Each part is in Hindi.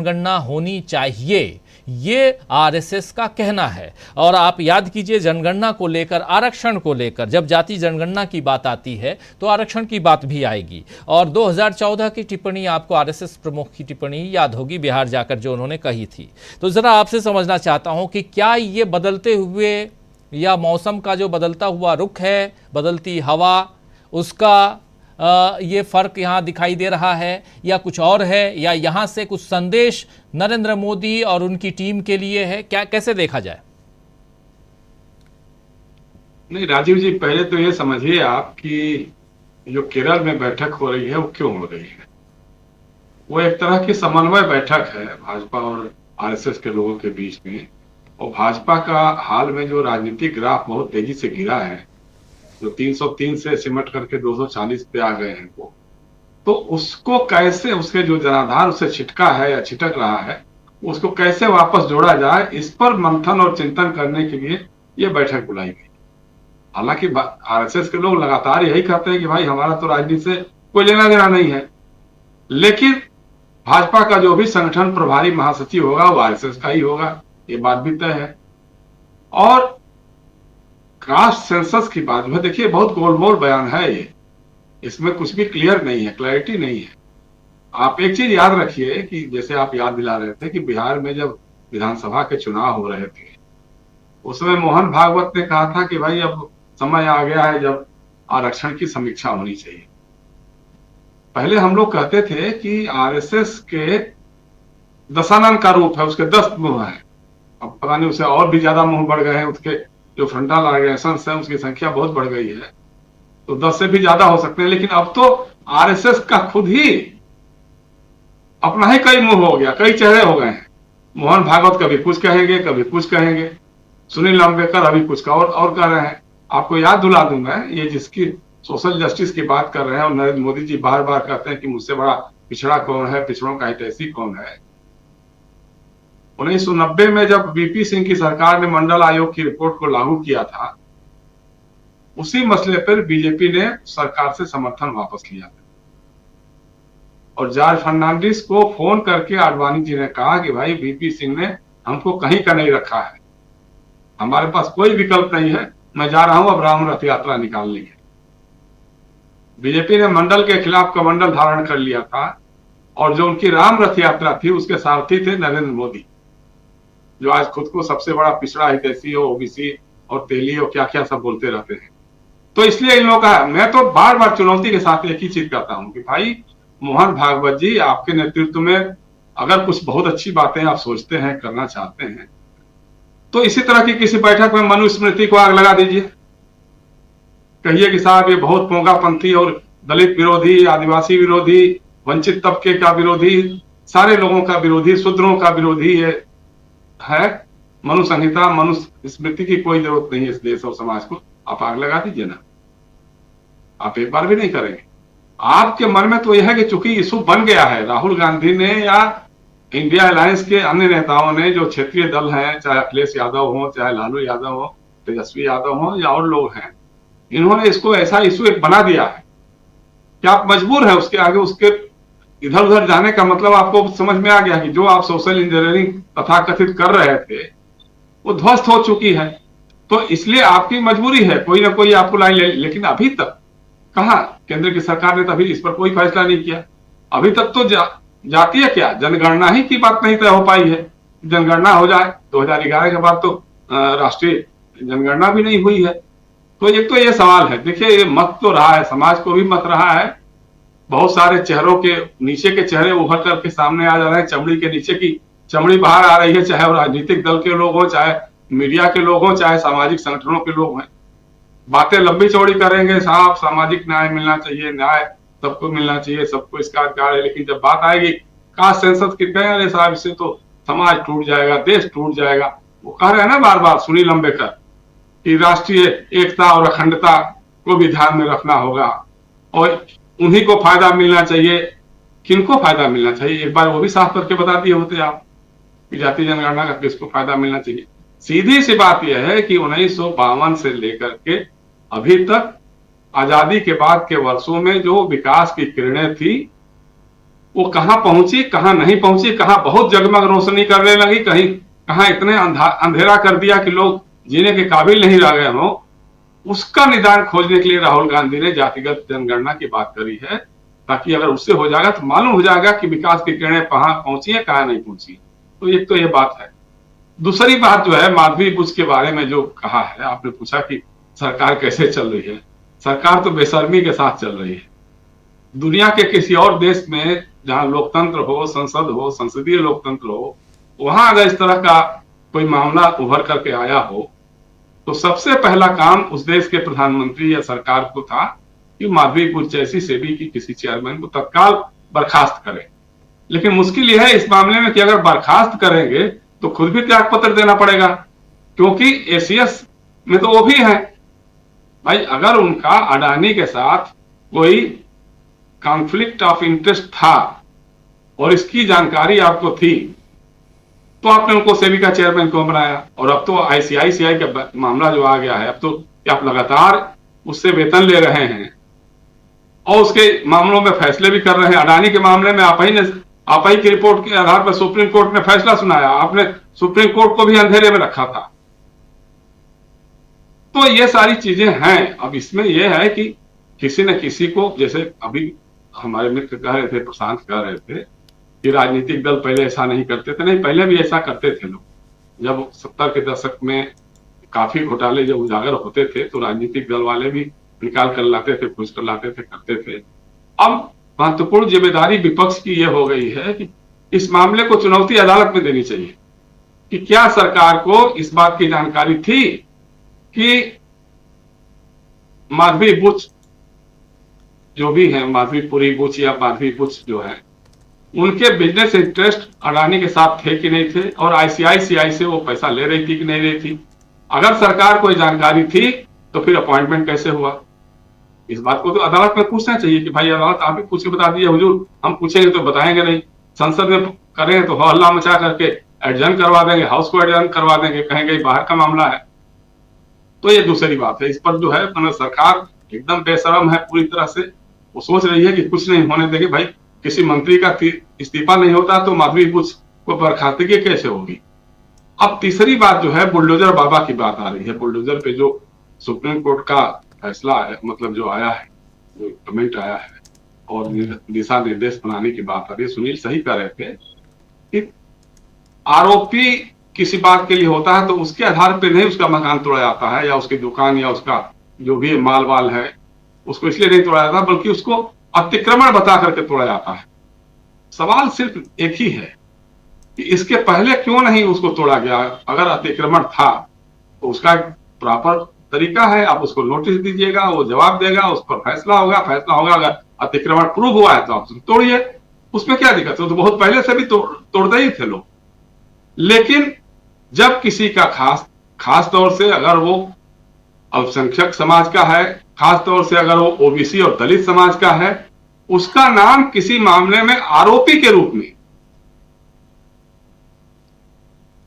जनगणना होनी चाहिए, ये आरएसएस का कहना है। और आप याद कीजिए, जनगणना को लेकर, आरक्षण को लेकर जब जाति जनगणना की बात आती है तो आरक्षण की बात भी आएगी। और 2014 की टिप्पणी, आपको आरएसएस प्रमुख की टिप्पणी याद होगी बिहार जाकर जो उन्होंने कही थी। तो जरा आपसे समझना चाहता हूं कि क्या ये बदलते हुए या मौसम का जो बदलता हुआ रुख है, बदलती हवा, उसका ये फर्क यहाँ दिखाई दे रहा है, या कुछ और है, या यहाँ से कुछ संदेश नरेंद्र मोदी और उनकी टीम के लिए है? क्या, कैसे देखा जाए? नहीं राजीव जी, पहले तो ये समझिए आप कि जो केरल में बैठक हो रही है वो क्यों हो रही है। वो एक तरह की समन्वय बैठक है भाजपा और आरएसएस के लोगों के बीच में। और भाजपा का हाल में जो राजनीतिक ग्राफ बहुत तेजी से गिरा है, जो 303 से सिमट करके 240 पे आ गए हैं वो, तो उसको कैसे, उसके जो जनाधार उसे छिटका है या छिटक रहा है, उसको कैसे वापस जोड़ा जाए, इस पर मंथन और चिंतन करने के लिए ये बैठक बुलाई गई। हालांकि आरएसएस के लोग लगातार यही कहते हैं कि भाई हमारा तो राजनीति से कोई लेना देना नहीं है, लेकिन भाजपा का जो भी संगठन प्रभारी महासचिव होगा वो आरएसएस का ही होगा, ये बात भी तय है। और कास्ट सेंसस की बात में देखिए, बहुत गोलमोल बयान है ये, इसमें कुछ भी क्लियर नहीं है, क्लैरिटी नहीं है। आप एक चीज याद रखिए कि जैसे आप याद दिला रहे थे कि बिहार में जब विधानसभा के चुनाव हो रहे थे, उसमें मोहन भागवत ने कहा था कि भाई अब समय आ गया है जब आरक्षण की समीक्षा होनी चाहिए। पहले हम लोग कहते थे कि आरएसएस के दशानन का रूप है, उसके 10 मुंह है। अब पता नहीं उसे और भी ज्यादा मुंह बढ़ गए हैं, उसके जो फ्रंटल ऑर्गेनाइजेशन है उसकी संख्या बहुत बढ़ गई है, तो 10 से भी ज्यादा हो सकते हैं। लेकिन अब तो आरएसएस का खुद ही अपना ही कई मुंह हो गया, कई चेहरे हो गए हैं। मोहन भागवत कभी कुछ कहेंगे, कभी कुछ कहेंगे, सुनील अंबेडकर अभी कुछ का और कह रहे हैं। आपको याद दिला दूंगा, ये जिसकी सोशल जस्टिस की बात कर रहे हैं और नरेंद्र मोदी जी बार बार कहते हैं कि मुझसे बड़ा पिछड़ा कौन है, पिछड़ों का हितैषी कौन है। 1990 में जब वीपी सिंह की सरकार ने मंडल आयोग की रिपोर्ट को लागू किया था, उसी मसले पर बीजेपी ने सरकार से समर्थन वापस लिया था। और जॉर्ज फर्नांडिस को फोन करके आडवाणी जी ने कहा कि भाई वीपी सिंह ने हमको कहीं का नहीं रखा है, हमारे पास कोई विकल्प नहीं है, मैं जा रहा हूं अब राम रथ यात्रा निकालने के। बीजेपी ने मंडल के खिलाफ कमंडल धारण कर लिया था, और जो उनकी राम रथ यात्रा थी उसके सारथी थे नरेंद्र मोदी, जो आज खुद को सबसे बड़ा पिछड़ा हितैषी हो, ओबीसी और तेली और क्या क्या सब बोलते रहते हैं। तो इसलिए इन लोगों का, मैं तो बार बार चुनौती के साथ एक ही चीज कहता हूं कि भाई मोहन भागवत जी, आपके नेतृत्व में अगर कुछ बहुत अच्छी बातें आप सोचते हैं, करना चाहते हैं, तो इसी तरह की किसी बैठक में मनुस्मृति को आग लगा दीजिए। कहिए कि साहब ये बहुत पोंगापंथी और दलित विरोधी, आदिवासी विरोधी, वंचित तबके का विरोधी, सारे लोगों का विरोधी, शूद्रों का विरोधी ये है। मनु संहिता, मनुस्मृति की कोई जरूरत नहीं है इस देश और समाज को, आप आग लगा दीजिए ना। आप एक बार भी नहीं करेंगे। आपके मन में तो यह है कि चूंकि इशू बन गया है, राहुल गांधी ने या इंडिया अलायंस के अन्य नेताओं ने, जो क्षेत्रीय दल हैं, चाहे अखिलेश यादव हो, चाहे लालू यादव हो, तेजस्वी यादव हो या और लोग हैं, इन्होंने इसको ऐसा इशू एक बना दिया है कि आप मजबूर है उसके आगे, उसके इधर उधर जाने का मतलब आपको समझ में आ गया कि जो आप सोशल इंजीनियरिंग तथाकथित कर रहे थे वो ध्वस्त हो चुकी है। तो इसलिए आपकी मजबूरी है, कोई ना कोई आपको लाइन ले। लेकिन अभी तक कहा, केंद्र की सरकार ने तभी इस पर कोई फैसला नहीं किया। अभी तक तो जातीय क्या, जनगणना ही की बात नहीं तय हो पाई है। जनगणना हो जाए, 2011 के बाद तो राष्ट्रीय जनगणना भी नहीं हुई है। तो एक तो ये सवाल है। देखिए, ये मत तो रहा है, समाज को भी मत रहा है, बहुत सारे चेहरों के नीचे के चेहरे उभर करके सामने आ जा रहे हैं, चमड़ी के नीचे की चमड़ी बाहर आ रही है, चाहे वो राजनीतिक दल के लोग हों, चाहे मीडिया के लोग हों, चाहे सामाजिक संगठनों के लोग हैं। बातें लंबी चौड़ी करेंगे, साहब सामाजिक न्याय मिलना चाहिए, न्याय सबको मिलना चाहिए, सबको इसका अधिकार है, लेकिन जब बात आएगी कास्ट सेंसस की, अरे साहब इससे तो समाज टूट जाएगा, देश टूट जाएगा। वो कह रहे हैं ना बार बार सुनील अंबेडकर कि राष्ट्रीय एकता और अखंडता को भी ध्यान में रखना होगा, और उन्हीं को फायदा मिलना चाहिए। किनको फायदा मिलना चाहिए, एक बार वो भी साफ करके बता दिए होते आप कि जातीय जनगणना का किसको फायदा मिलना चाहिए। सीधी सी बात यह है कि 1952 से लेकर के अभी तक, आजादी के बाद के वर्षों में जो विकास की किरणें थी, वो कहां पहुंची, कहां नहीं पहुंची, कहां बहुत जगमग रोशनी करने लगी, कहीं कहां इतने अंधेरा कर दिया कि लोग जीने के काबिल नहीं रह गए हो। उसका निदान खोजने के लिए राहुल गांधी ने जातिगत जनगणना की बात करी है, ताकि अगर उससे हो जाएगा तो मालूम हो जाएगा कि विकास की किरणें कहां पहुंची है, कहां नहीं पहुंची। तो एक तो ये बात है। दूसरी बात जो है माधवी बुच के बारे में जो कहा है, आपने पूछा कि सरकार कैसे चल रही है। सरकार तो बेशर्मी के साथ चल रही है। दुनिया के किसी और देश में जहां लोकतंत्र हो, संसद हो, संसदीय लोकतंत्र हो, वहां अगर इस तरह का कोई मामला उभर करके आया हो तो सबसे पहला काम उस देश के प्रधानमंत्री या सरकार को था कि माधवी बुच जैसी सेबी की किसी चेयरमैन को तत्काल बर्खास्त करें। लेकिन मुश्किल यह है इस मामले में कि अगर बर्खास्त करेंगे तो खुद भी त्याग पत्र देना पड़ेगा, क्योंकि एसीएस में तो वो भी है। भाई अगर उनका अडानी के साथ कोई कॉन्फ्लिक्ट ऑफ इंटरेस्ट था और इसकी जानकारी आपको थी, तो आपने उनको सेबी का चेयरमैन क्यों बनाया? और अब तो आईसीआईसीआई का मामला जो आ गया है, अब तो आप लगातार उससे वेतन ले रहे हैं और उसके मामलों में फैसले भी कर रहे हैं। अडानी के मामले में आप ही की रिपोर्ट के आधार पर सुप्रीम कोर्ट ने फैसला सुनाया। आपने सुप्रीम कोर्ट को भी अंधेरे में रखा था। तो ये सारी चीजें हैं। अब इसमें यह है कि किसी न किसी को, जैसे अभी हमारे मित्र कह रहे थे, प्रशांत कह रहे थे कि राजनीतिक दल पहले ऐसा नहीं करते थे। नहीं, पहले भी ऐसा करते थे लोग। जब 70 के दशक में काफी घोटाले जब उजागर होते थे तो राजनीतिक दल वाले भी निकाल कर लाते थे, खोज कर लाते थे, करते थे। अब महत्वपूर्ण जिम्मेदारी विपक्ष की यह हो गई है कि इस मामले को चुनौती अदालत में देनी चाहिए कि क्या सरकार को इस बात की जानकारी थी कि माधवी बुच जो भी है, माधवीपुरी बुच या माधवी बुच जो है, उनके बिजनेस इंटरेस्ट अडानी के साथ थे कि नहीं थे, और आईसीआईसीआई से वो पैसा ले रही थी कि नहीं रही थी। अगर सरकार को जानकारी थी तो फिर अपॉइंटमेंट कैसे हुआ? इस बात को तो अदालत में पूछना चाहिए कि भाई अदालत आप ही पूछ के बता दीजिए हुजूर, हम पूछेंगे तो बताएंगे नहीं। संसद में करें तो हल्ला मचा करके एडजर्न करवा देंगे, हाउस को एडजर्न करवा देंगे, कहेंगे बाहर का मामला है। तो ये दूसरी बात है। इस पर जो है सरकार एकदम बेशरम है पूरी तरह से। वो सोच रही है कि कुछ नहीं होने देंगे। भाई किसी मंत्री का इस्तीफा नहीं होता तो माधवी बुच को बर्खास्तगी कैसे होगी? अब तीसरी बात जो है बुलडोजर बाबा की बात आ रही है। बुलडोजर पे जो सुप्रीम कोर्ट का फैसला है, मतलब जो आया है, जो कमेंट आया है और दिशा निर्देश बनाने की बात आ रही है। सुनील सही कह रहे थे कि आरोपी किसी बात के लिए होता है तो उसके आधार पर नहीं उसका मकान तोड़ा जाता है या उसकी दुकान या उसका जो भी माल वाल है उसको इसलिए नहीं तोड़ा जाता, बल्कि उसको अतिक्रमण बता करके तोड़ा जाता है। सवाल सिर्फ एक ही है कि इसके पहले क्यों नहीं उसको तोड़ा गया? अगर अतिक्रमण था तो उसका प्रॉपर तरीका है, आप उसको नोटिस दीजिएगा, वो जवाब देगा, उस पर फैसला होगा। अगर अतिक्रमण प्रूव हुआ है तो आप तोड़िए, उसमें क्या दिक्कत है? तो बहुत पहले से भी तोड़ते ही थे लोग। लेकिन जब किसी का खास तौर से अगर वो अल्पसंख्यक समाज का है, खास तौर से अगर वो ओबीसी और दलित समाज का है, उसका नाम किसी मामले में आरोपी के रूप में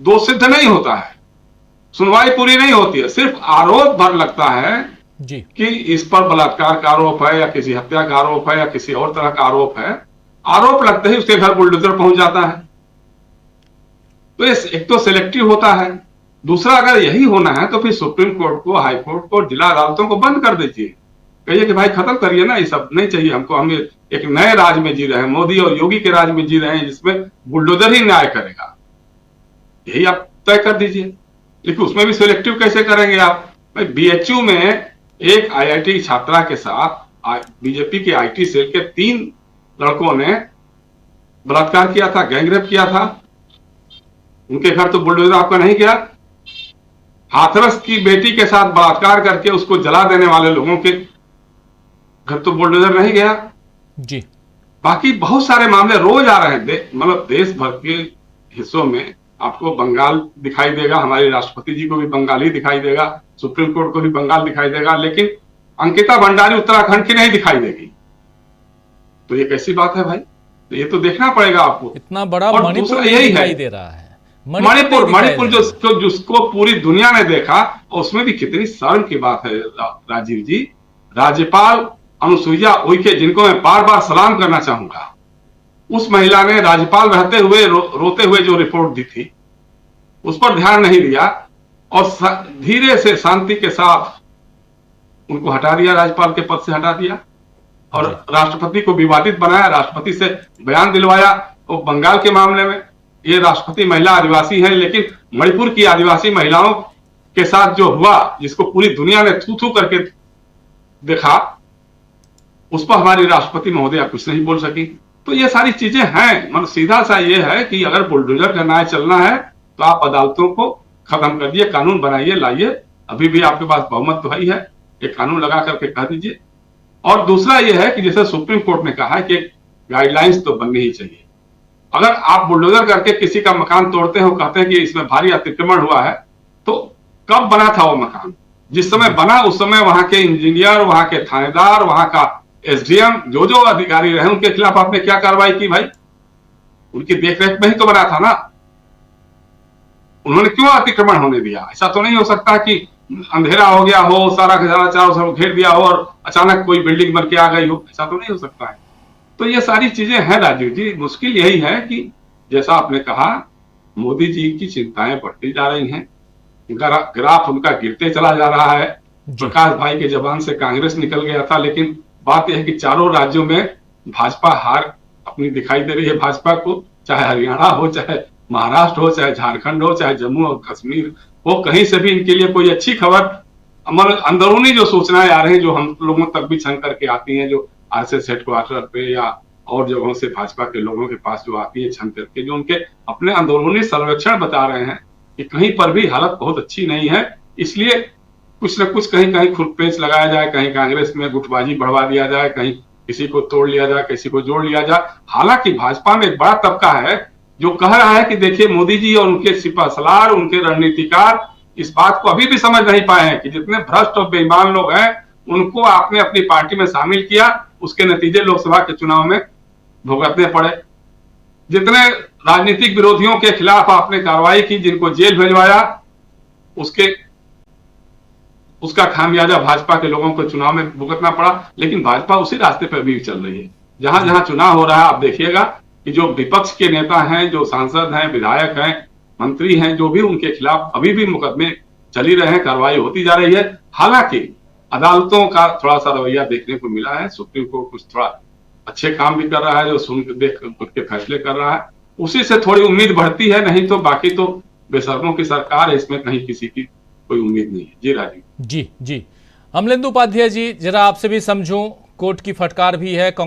दोष सिद्ध नहीं होता है, सुनवाई पूरी नहीं होती है, सिर्फ आरोप भर लगता है जी कि इस पर बलात्कार का आरोप है या किसी हत्या का आरोप है या किसी और तरह का आरोप है। आरोप लगते ही उसके घर बुलडोजर पहुंच जाता है। तो एक तो सिलेक्टिव होता है, दूसरा अगर यही होना है तो फिर सुप्रीम कोर्ट को, हाई कोर्ट को, जिला अदालतों को बंद कर दीजिए। कहिए कि भाई खत्म करिए ना, ये सब नहीं चाहिए हमको। हम एक नए राज में जी रहे हैं, मोदी और योगी के राज में जी रहे हैं जिसमें बुलडोजर ही न्याय करेगा। यही आप तय कर दीजिए। लेकिन उसमें भी सिलेक्टिव कैसे करेंगे आप? भाई बीएचयू में एक आईआईटी छात्रा के साथ बीजेपी के आईटी सेल के 3 लड़कों ने बलात्कार किया था, गैंगरेप किया था। उनके घर तो बुलडोजर आपका नहीं गया। हाथरस की बेटी के साथ बलात्कार करके उसको जला देने वाले लोगों के घर तो बुलडोजर नहीं गया जी। बाकी बहुत सारे मामले रोज आ रहे हैं, मतलब देश भर के हिस्सों में आपको बंगाल दिखाई देगा, हमारे राष्ट्रपति जी को भी बंगाल ही दिखाई देगा, सुप्रीम कोर्ट को भी बंगाल दिखाई देगा, लेकिन अंकिता भंडारी उत्तराखंड की नहीं दिखाई देगी। तो ये कैसी बात है भाई? तो ये तो देखना पड़ेगा आपको। इतना बड़ा मणिपुर यही दिखाई दे रहा है। मणिपुर जो जिसको पूरी दुनिया ने देखा, और उसमें भी कितनी शर्म की बात है राजीव जी। राज्यपाल अनुसुईया उइके, जिनको मैं बार बार सलाम करना चाहूंगा, उस महिला ने राज्यपाल रहते हुए रोते हुए जो रिपोर्ट दी थी उस पर ध्यान नहीं दिया और धीरे से शांति के साथ उनको हटा दिया, राज्यपाल के पद से हटा दिया और राष्ट्रपति को विवादित बनाया, राष्ट्रपति से बयान दिलवाया। वो बंगाल के मामले में ये राष्ट्रपति महिला आदिवासी है, लेकिन मणिपुर की आदिवासी महिलाओं के साथ जो हुआ, जिसको पूरी दुनिया ने थू थू करके देखा, उस पर हमारी राष्ट्रपति महोदया कुछ नहीं बोल सकी। तो ये सारी चीजें हैं। मतलब सीधा सा ये है कि अगर बुलडोजर का न्याय चलना है तो आप अदालतों को खत्म कर दिए, कानून बनाइए, लाइए। अभी भी आपके पास बहुमत तो ही है, एक कानून लगा करके कह दीजिए। और दूसरा यह है कि जैसे सुप्रीम कोर्ट ने कहा है कि गाइडलाइंस तो बननी ही चाहिए। अगर आप बुलडोजर करके किसी का मकान तोड़ते हो, कहते हैं कि इसमें भारी अतिक्रमण हुआ है, तो कब बना था वो मकान? जिस समय बना उस समय वहां के इंजीनियर, वहां के थानेदार, वहां का एसडीएम, जो अधिकारी रहे, उनके खिलाफ आपने क्या कार्रवाई की भाई? उनकी देखरेख में ही तो बना था ना। उन्होंने क्यों अतिक्रमण होने दिया? ऐसा तो नहीं हो सकता कि अंधेरा हो गया हो, सारा चारों सब घेर दिया हो और अचानक कोई बिल्डिंग बन के आ गई हो। ऐसा तो नहीं हो सकता है। तो ये सारी चीजें हैं राजीव जी। मुश्किल यही है कि जैसा आपने कहा, मोदी जी की चिंताएं बढ़ती जा रही हैं, ग्राफ उनका गिरते चला जा रहा है। प्रकाश भाई के जबान से कांग्रेस निकल गया था, लेकिन बात यह है कि चारों राज्यों में भाजपा हार अपनी दिखाई दे रही है भाजपा को, चाहे हरियाणा हो, चाहे महाराष्ट्र हो, चाहे झारखंड हो, चाहे जम्मू और कश्मीर हो, कहीं से भी इनके लिए कोई अच्छी खबर, अंदरूनी जो सूचनाएं आ रही हैं, जो हम लोगों तक भी छन करके आती हैं, जो आरएसएस हेडक्वार्टर पे या और जगहों से भाजपा के लोगों के पास जो आती है छन करके, जो उनके अपने अंदरूनी सर्वेक्षण बता रहे हैं कि कहीं पर भी हालत बहुत अच्छी नहीं है। इसलिए कुछ न कुछ कहीं कहीं खुरपेच लगाया जाए, कहीं कांग्रेस में गुटबाजी बढ़वा दिया जाए, कहीं किसी को तोड़ लिया जाए, किसी को जोड़ लिया जाए। हालांकि भाजपा में एक बड़ा तबका है जो कह रहा है कि देखिए मोदी जी और उनके सिपहसालार, उनके रणनीतिकार इस बात को अभी भी समझ नहीं पाए हैं कि जितने भ्रष्ट और बेईमान लोग हैं उनको आपने अपनी पार्टी में शामिल किया, उसके नतीजे लोकसभा के चुनाव में भुगतने पड़े। जितने राजनीतिक विरोधियों के खिलाफ आपने कार्रवाई की, जिनको जेल भिजवाया, उसका खामियाजा भाजपा के लोगों को चुनाव में भुगतना पड़ा। लेकिन भाजपा उसी रास्ते पर भी चल रही है। जहां जहां चुनाव हो रहा है, आप देखिएगा कि जो विपक्ष के नेता हैं, जो सांसद हैं, विधायक हैं, मंत्री हैं, जो भी उनके खिलाफ अभी भी मुकदमे चली रहे हैं, कार्रवाई होती जा रही है। हालांकि अदालतों का थोड़ा सा रवैया देखने को मिला है। सुप्रीम कोर्ट कुछ थोड़ा अच्छे काम भी कर रहा है, जो सुन देख के फैसले कर रहा है, उसी से थोड़ी उम्मीद बढ़ती है। नहीं तो बाकी तो बेशर्मों की सरकार है, इसमें कहीं किसी की कोई उम्मीद नहीं है। जी राजीव जी। अमलेंदु उपाध्याय जी, जरा आपसे भी समझूं, कोर्ट की फटकार भी है।